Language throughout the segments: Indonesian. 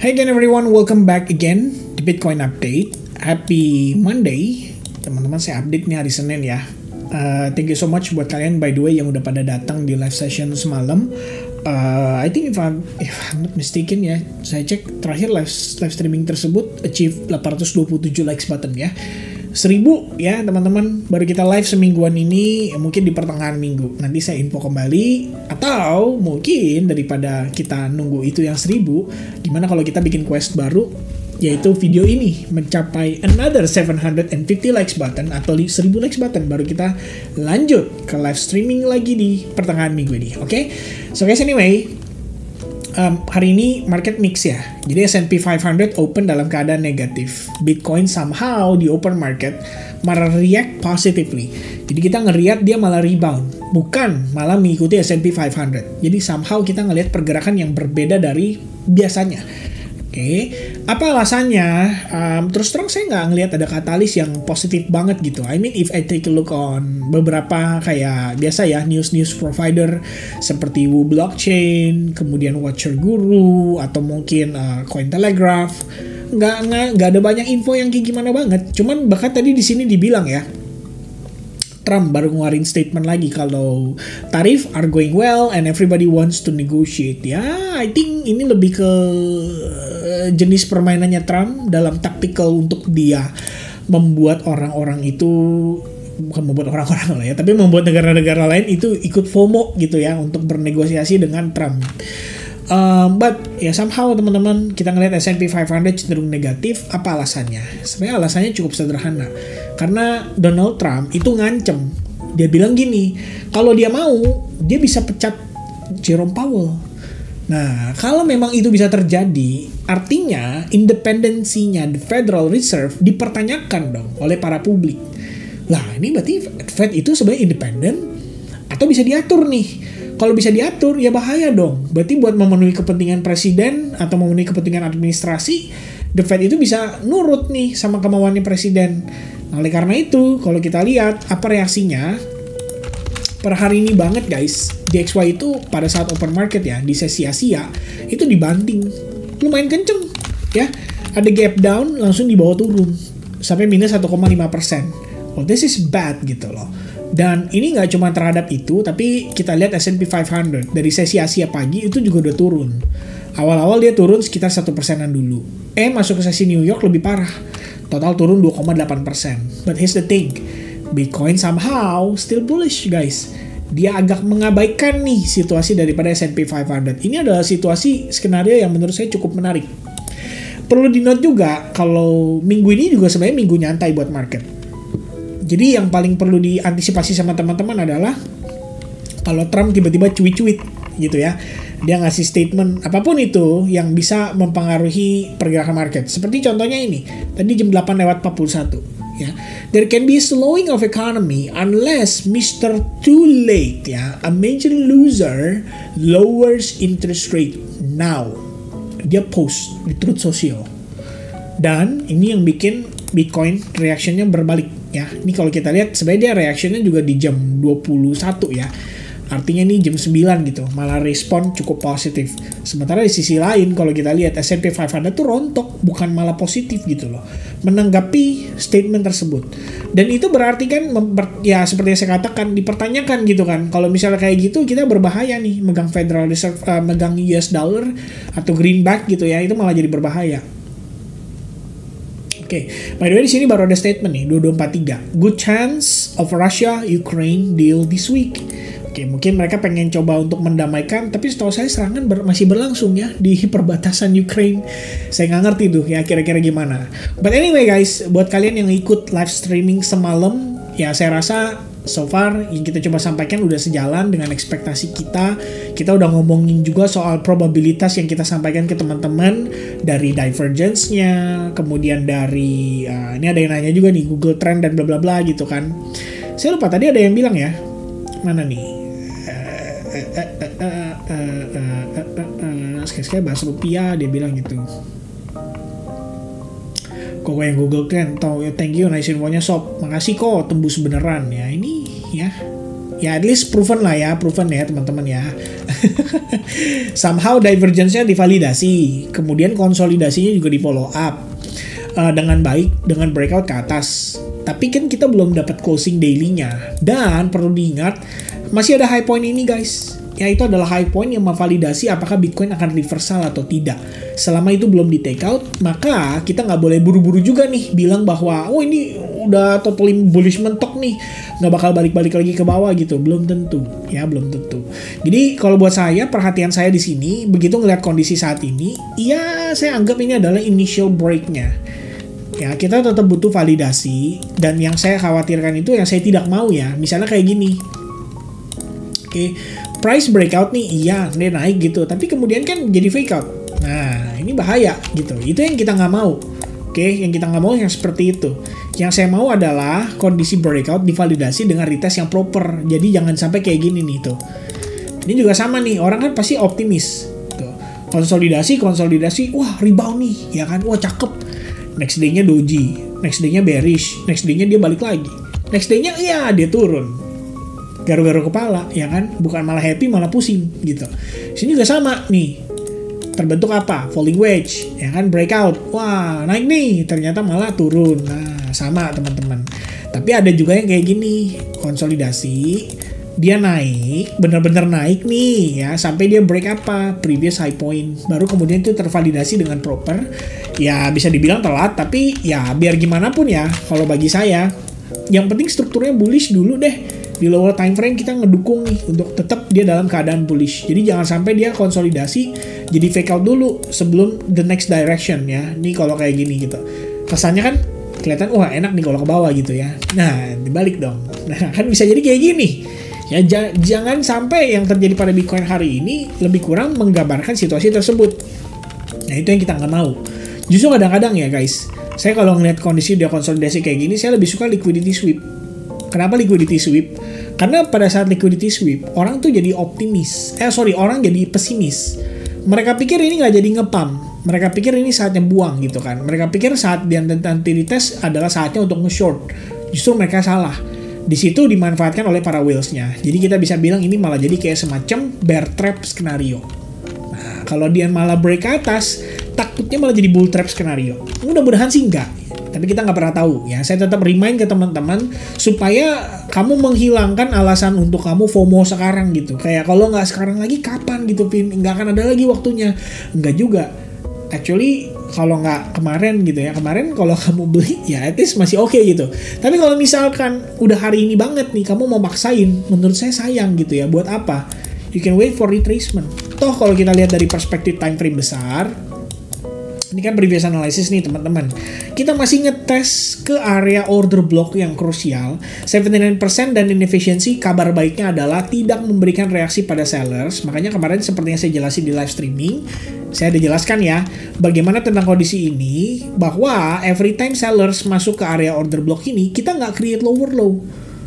Hi again everyone, welcome back again di Bitcoin Update. Happy Monday, teman-teman. Saya update nih hari Senin ya. Thank you so much buat kalian by the way yang udah pada datang di live session semalam. I think if I'm not mistaken ya, saya cek terakhir live streaming tersebut achieve 827 likes button ya. 1000 ya teman-teman, baru kita live semingguan ini, mungkin di pertengahan minggu nanti saya info kembali, atau mungkin daripada kita nunggu itu yang 1000, dimana kalau kita bikin quest baru yaitu video ini mencapai another 750 likes button atau 1000 likes button, baru kita lanjut ke live streaming lagi di pertengahan minggu ini. Oke? So guys, anyway, hari ini market mix ya. Jadi S&P 500 open dalam keadaan negatif. Bitcoin somehow di open market malah react positively. Jadi kita ngelihat dia malah rebound, bukan malah mengikuti S&P 500. Jadi somehow kita ngelihat pergerakan yang berbeda dari biasanya. Oke, apa alasannya? Terus terang saya nggak ngelihat ada katalis yang positif banget gitu. I mean, if I take a look on beberapa kayak biasa ya news provider seperti Wu Blockchain, kemudian Watcher Guru atau mungkin Cointelegraph, nggak ada banyak info yang kayak gimana banget. Cuman bahkan tadi di sini dibilang ya, Trump baru ngeluarin statement lagi kalau tarif are going well and everybody wants to negotiate. Ya, I think ini lebih ke jenis permainannya Trump dalam tactical untuk dia membuat orang-orang itu, bukan membuat orang-orang lah ya, tapi membuat negara-negara lain itu ikut FOMO gitu ya untuk bernegosiasi dengan Trump. But ya somehow teman-teman kita ngelihat S&P 500 cenderung negatif. Apa alasannya? Sebenarnya alasannya cukup sederhana. Karena Donald Trump itu ngancem. Dia bilang gini, kalau dia mau, dia bisa pecat Jerome Powell. Nah, kalau memang itu bisa terjadi, artinya independensinya the Federal Reserve dipertanyakan dong oleh para publik. Lah, ini berarti Fed itu sebenarnya independen atau bisa diatur nih? Kalau bisa diatur, ya bahaya dong. Berarti buat memenuhi kepentingan presiden atau memenuhi kepentingan administrasi, the Fed itu bisa nurut nih sama kemauannya presiden. Nah, oleh karena itu, kalau kita lihat apa reaksinya, per hari ini banget guys, DXY itu pada saat open market ya, di sesi Asia, itu dibanting. Lumayan kenceng ya. Ada gap down, langsung dibawa turun. Sampai minus 1,5%. Oh, this is bad gitu loh. Dan ini nggak cuma terhadap itu, tapi kita lihat S&P 500 dari sesi Asia pagi itu juga udah turun. Awal-awal dia turun sekitar 1%-an dulu. Masuk ke sesi New York lebih parah. Total turun 2,8%. But here's the thing, Bitcoin somehow still bullish guys. Dia agak mengabaikan nih situasi daripada S&P 500. Ini adalah situasi skenario yang menurut saya cukup menarik. Perlu di-note juga kalau minggu ini juga sebenarnya minggu nyantai buat market. Jadi yang paling perlu diantisipasi sama teman-teman adalah kalau Trump tiba-tiba cuit-cuit gitu ya. Dia ngasih statement apapun itu yang bisa mempengaruhi pergerakan market. Seperti contohnya ini, tadi jam 8:41 ya. There can be a slowing of economy unless Mr. Too Late ya, a major loser lowers interest rate now. Dia post di Truth Social. Dan ini yang bikin Bitcoin reactionnya berbalik ya. Ini kalau kita lihat sebenarnya dia reactionnya juga di jam 21 ya. Artinya ini jam 9 gitu. Malah respon cukup positif. Sementara di sisi lain kalau kita lihat S&P 500 tuh rontok, bukan malah positif gitu loh. Menanggapi statement tersebut. Dan itu berarti kan ya seperti yang saya katakan dipertanyakan gitu kan. Kalau misalnya kayak gitu kita berbahaya nih megang Federal Reserve, megang US dollar atau greenback gitu ya. Itu malah jadi berbahaya. Oke, by the way di sini baru ada statement nih 2243. Good chance of Russia-Ukraine deal this week. Oke, mungkin mereka pengen coba untuk mendamaikan, tapi setahu saya serangan masih berlangsung ya di perbatasan Ukraine. Saya nggak ngerti tuh ya kira-kira gimana. But anyway guys, buat kalian yang ikut live streaming semalam, ya saya rasa so far yang kita coba sampaikan udah sejalan dengan ekspektasi kita. Kita udah ngomongin juga soal probabilitas yang kita sampaikan ke teman-teman dari divergence-nya, kemudian dari ini ada yang nanya juga nih Google Trend dan bla bla bla gitu kan. Saya lupa tadi ada yang bilang ya. Mana nih? Sekali-sekali bahas rupiah dia bilang gitu. Kok yang Google Trend tahu ya, thank you nice infonya sob, makasih kok tembus beneran ya. Ini ya at least proven lah ya, proven ya teman-teman ya. Somehow divergence-nya divalidasi, kemudian konsolidasinya juga di follow up dengan baik dengan breakout ke atas. Tapi kan kita belum dapat closing daily-nya. Dan perlu diingat masih ada high point ini guys. Yaitu adalah high point yang memvalidasi apakah Bitcoin akan reversal atau tidak. Selama itu belum di take out, maka kita nggak boleh buru-buru juga nih bilang bahwa oh ini udah totally bullish mentok nih, nggak bakal balik-balik lagi ke bawah gitu. Belum tentu, ya belum tentu. Jadi kalau buat saya, perhatian saya di sini begitu ngeliat kondisi saat ini, ya saya anggap ini adalah initial break-nya. Ya, kita tetap butuh validasi, dan yang saya khawatirkan itu yang saya tidak mau ya, misalnya kayak gini. Oke, price breakout nih, iya, dia naik gitu, tapi kemudian kan jadi fake out. Nah, ini bahaya gitu, itu yang kita nggak mau. Oke, yang kita nggak mau yang seperti itu. Yang saya mau adalah kondisi breakout divalidasi dengan retest yang proper, jadi jangan sampai kayak gini nih tuh. Ini juga sama nih, orang kan pasti optimis. Tuh. Konsolidasi, wah rebound nih, ya kan, wah cakep. Next day-nya doji, next day-nya bearish, next day-nya dia balik lagi. Next day-nya ya dia turun. Garu-garu kepala, ya kan? Bukan malah happy, malah pusing gitu. Sini juga sama nih. Terbentuk apa? Falling wedge, ya kan? Breakout. Wah, naik nih, ternyata malah turun. Nah, sama teman-teman. Tapi ada juga yang kayak gini, konsolidasi, dia naik, bener-bener naik nih ya, sampai dia break apa? Previous high point. Baru kemudian itu tervalidasi dengan proper. Ya bisa dibilang telat, tapi ya biar gimana pun ya, kalau bagi saya, yang penting strukturnya bullish dulu deh. Di lower time frame kita ngedukung nih untuk tetap dia dalam keadaan bullish. Jadi jangan sampai dia konsolidasi jadi fake out dulu sebelum the next direction ya. Ini kalau kayak gini gitu. Kesannya kan kelihatan wah enak nih kalau ke bawah gitu ya. Nah, dibalik dong. Nah, kan bisa jadi kayak gini. Ya jangan sampai yang terjadi pada Bitcoin hari ini lebih kurang menggambarkan situasi tersebut. Nah, itu yang kita nggak mau. Justru kadang-kadang ya guys, saya kalau ngeliat kondisi dia konsolidasi kayak gini, saya lebih suka liquidity sweep. Kenapa liquidity sweep? Karena pada saat liquidity sweep, orang tuh jadi optimis. Orang jadi pesimis. Mereka pikir ini nggak jadi ngepump. Mereka pikir ini saatnya buang gitu kan. Mereka pikir saat dia nanti retest adalah saatnya untuk nge-short. Justru mereka salah. Di situ dimanfaatkan oleh para whales-nya. Jadi kita bisa bilang ini malah jadi kayak semacam bear trap skenario. Nah, kalau dia malah break ke atas, takutnya malah jadi bull trap skenario. Mudah-mudahan sih enggak. Tapi kita nggak pernah tahu ya. Saya tetap remind ke teman-teman supaya kamu menghilangkan alasan untuk kamu FOMO sekarang gitu. Kayak kalau nggak sekarang lagi kapan gitu, Vin? Nggak akan ada lagi waktunya. Nggak juga. Actually kalau nggak kemarin gitu ya, kemarin kalau kamu beli ya at least masih oke gitu. Tapi kalau misalkan udah hari ini banget nih kamu mau maksain, menurut saya sayang gitu ya. Buat apa? You can wait for retracement. Toh kalau kita lihat dari perspektif time frame besar, ini kan previous analysis nih teman-teman, kita masih ngetes ke area order block yang krusial 79% dan inefficiency. Kabar baiknya adalah tidak memberikan reaksi pada sellers. Makanya kemarin seperti yang saya jelasin di live streaming, saya ada jelaskan ya bagaimana tentang kondisi ini, bahwa every time sellers masuk ke area order block ini, kita nggak create lower low.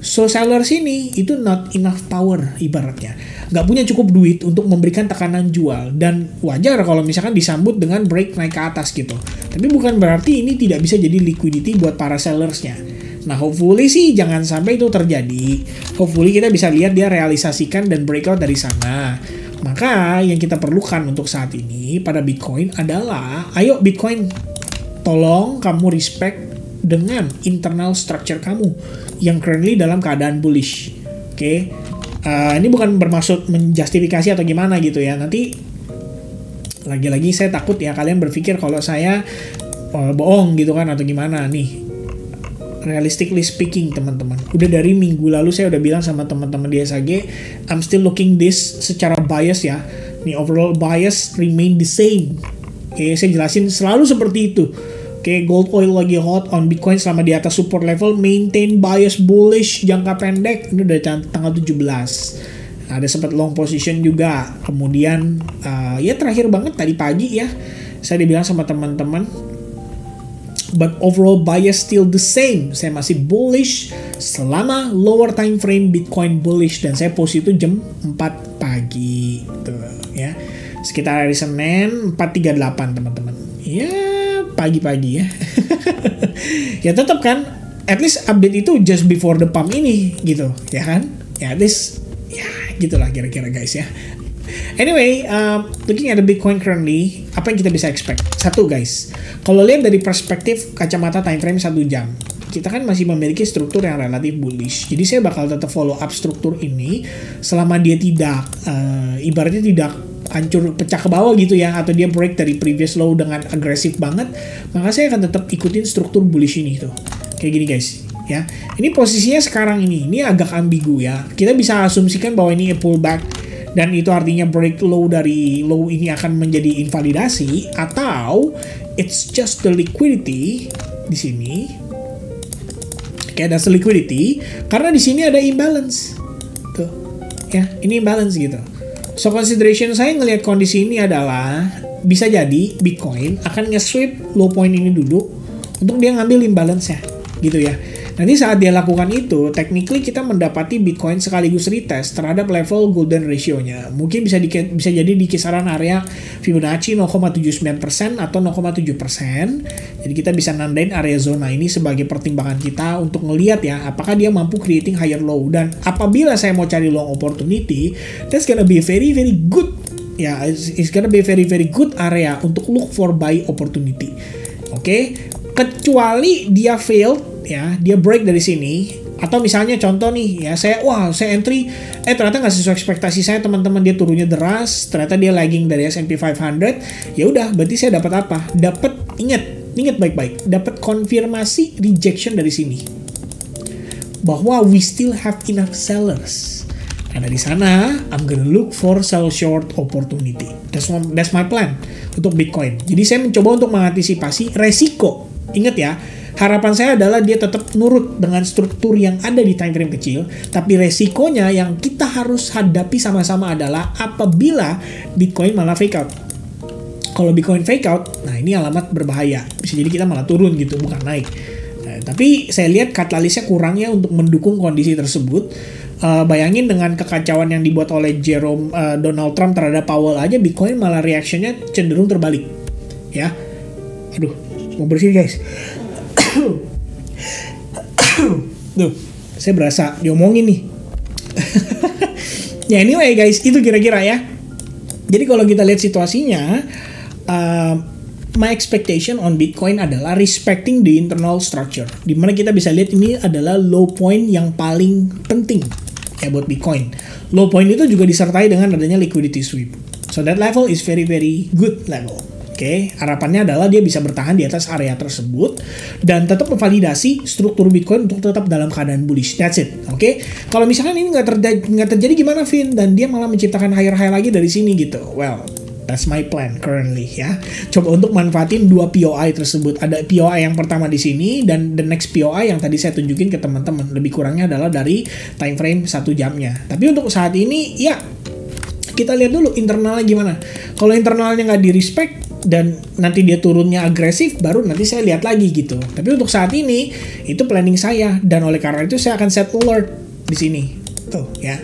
So sellers ini itu not enough power ibaratnya, nggak punya cukup duit untuk memberikan tekanan jual, dan wajar kalau misalkan disambut dengan break naik ke atas gitu. Tapi bukan berarti ini tidak bisa jadi liquidity buat para sellersnya. Nah hopefully sih jangan sampai itu terjadi. Hopefully kita bisa lihat dia realisasikan dan breakout dari sana. Maka yang kita perlukan untuk saat ini pada Bitcoin adalah, ayo Bitcoin, tolong kamu respect dengan internal structure kamu yang currently dalam keadaan bullish. Oke. Ini bukan bermaksud menjustifikasi atau gimana gitu ya. Nanti lagi-lagi saya takut ya kalian berpikir kalau saya bohong gitu kan atau gimana nih. Realistically speaking teman-teman, udah dari minggu lalu saya udah bilang sama teman-teman di SAG, I'm still looking this secara bias ya. Nih overall bias remain the same. Oke, saya jelasin selalu seperti itu. Oke, gold oil lagi hot on Bitcoin selama di atas support level, maintain bias bullish jangka pendek. Ini udah tanggal 17. Ada sempat long position juga. Kemudian ya terakhir banget tadi pagi ya, saya dibilang sama teman-teman, but overall bias still the same. Saya masih bullish selama lower time frame Bitcoin bullish, dan saya post itu jam 4 pagi tuh ya. Sekitar hari Senin 4.38 teman-teman. Ya pagi-pagi ya. Ya tetap kan, at least update itu just before the pump ini gitu ya kan. Ya at least ya gitulah kira-kira guys ya. Anyway, looking at the Bitcoin currently, apa yang kita bisa expect? Satu guys, kalau lihat dari perspektif kacamata time frame 1 jam, kita kan masih memiliki struktur yang relatif bullish. Jadi saya bakal tetap follow up struktur ini selama dia tidak, ibaratnya tidak hancur pecah ke bawah gitu ya, atau dia break dari previous low dengan agresif banget, maka saya akan tetap ikutin struktur bullish ini tuh. Kayak gini guys. Ya, ini posisinya sekarang ini agak ambigu ya. Kita bisa asumsikan bahwa ini a pullback dan itu artinya break low dari low ini akan menjadi invalidasi, atau it's just the liquidity di sini. Kayak ada liquidity karena di sini ada imbalance. Tuh. Ya, ini imbalance gitu. So consideration saya ngelihat kondisi ini adalah bisa jadi Bitcoin akan nge-sweep low point ini dulu untuk dia ngambil imbalance-nya gitu ya. Nanti saat dia lakukan itu, technically kita mendapati Bitcoin sekaligus retest terhadap level golden ratio-nya. Mungkin bisa jadi di kisaran area Fibonacci 0,79% atau 0,7%. Jadi kita bisa nandain area zona ini sebagai pertimbangan kita untuk ngelihat ya, apakah dia mampu creating higher low. Dan apabila saya mau cari long opportunity, that's gonna be very very good. Ya, it's gonna be very very good area untuk look for buy opportunity. Oke? Kecuali dia failed ya, dia break dari sini, atau misalnya contoh nih ya, saya entry ternyata nggak sesuai ekspektasi saya teman-teman, dia turunnya deras, ternyata dia lagging dari S&P 500, ya udah berarti saya dapat apa? Dapat, ingat baik-baik, dapat konfirmasi rejection dari sini bahwa we still have enough sellers. Nah dari sana I'm gonna look for sell short opportunity. That's my plan untuk Bitcoin. Jadi saya mencoba untuk mengantisipasi resiko. Ingat ya, harapan saya adalah dia tetap nurut dengan struktur yang ada di time frame kecil, tapi resikonya yang kita harus hadapi sama-sama adalah apabila Bitcoin malah fake out. Kalau Bitcoin fake out, nah ini alamat berbahaya. Bisa jadi kita malah turun gitu, bukan naik. Nah, tapi saya lihat katalisnya kurangnya untuk mendukung kondisi tersebut. Bayangin dengan kekacauan yang dibuat oleh Donald Trump terhadap Powell aja, Bitcoin malah reactionnya cenderung terbalik. Ya, aduh, mau bersih guys. Tuh, saya berasa diomongin nih. Ya anyway guys, itu kira-kira ya. Jadi kalau kita lihat situasinya, my expectation on Bitcoin adalah respecting the internal structure. Dimana kita bisa lihat ini adalah low point yang paling penting ya buat Bitcoin. Low point itu juga disertai dengan adanya liquidity sweep. So that level is very very good level. Oke, harapannya adalah dia bisa bertahan di atas area tersebut dan tetap memvalidasi struktur Bitcoin untuk tetap dalam keadaan bullish. That's it. Oke, kalau misalkan ini nggak terjadi gimana, Vin? Dan dia malah menciptakan higher high lagi dari sini gitu. Well, that's my plan currently ya. Coba untuk manfaatin dua POI tersebut. Ada POI yang pertama di sini dan the next POI yang tadi saya tunjukin ke teman-teman. Lebih kurangnya adalah dari time frame 1 jamnya. Tapi untuk saat ini ya kita lihat dulu internalnya gimana. Kalau internalnya nggak di-respect dan nanti dia turunnya agresif, baru nanti saya lihat lagi gitu. Tapi untuk saat ini itu planning saya, dan oleh karena itu saya akan set alert di sini tuh ya.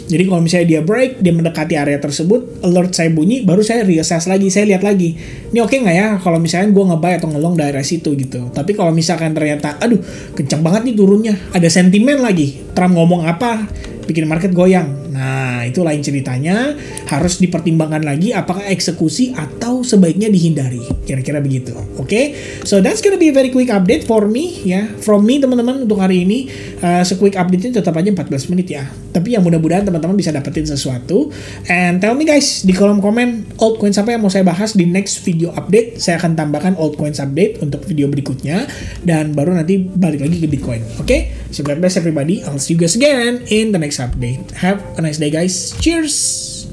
Jadi kalau misalnya dia break, dia mendekati area tersebut, alert saya bunyi, baru saya reassess lagi, saya lihat lagi. Ini oke nggak ya kalau misalnya gue nge-buy atau nge-long daerah situ gitu. Tapi kalau misalkan ternyata, aduh kencang banget nih turunnya, ada sentimen lagi, Trump ngomong apa, bikin market goyang. Nah, itu lain ceritanya, harus dipertimbangkan lagi apakah eksekusi atau sebaiknya dihindari. Kira-kira begitu. Oke? So, that's gonna be a very quick update for me ya. From me teman-teman untuk hari ini. Se-quick update-nya tetap aja 14 menit ya. Tapi yang mudah-mudahan teman-teman bisa dapetin sesuatu. And tell me guys di kolom komen altcoins apa yang mau saya bahas di next video update. Saya akan tambahkan altcoins update untuk video berikutnya. Dan baru nanti balik lagi ke Bitcoin. Oke? So, God bless everybody. I'll see you guys again in the next update. Have a nice day guys. Cheers.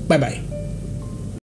Bye bye.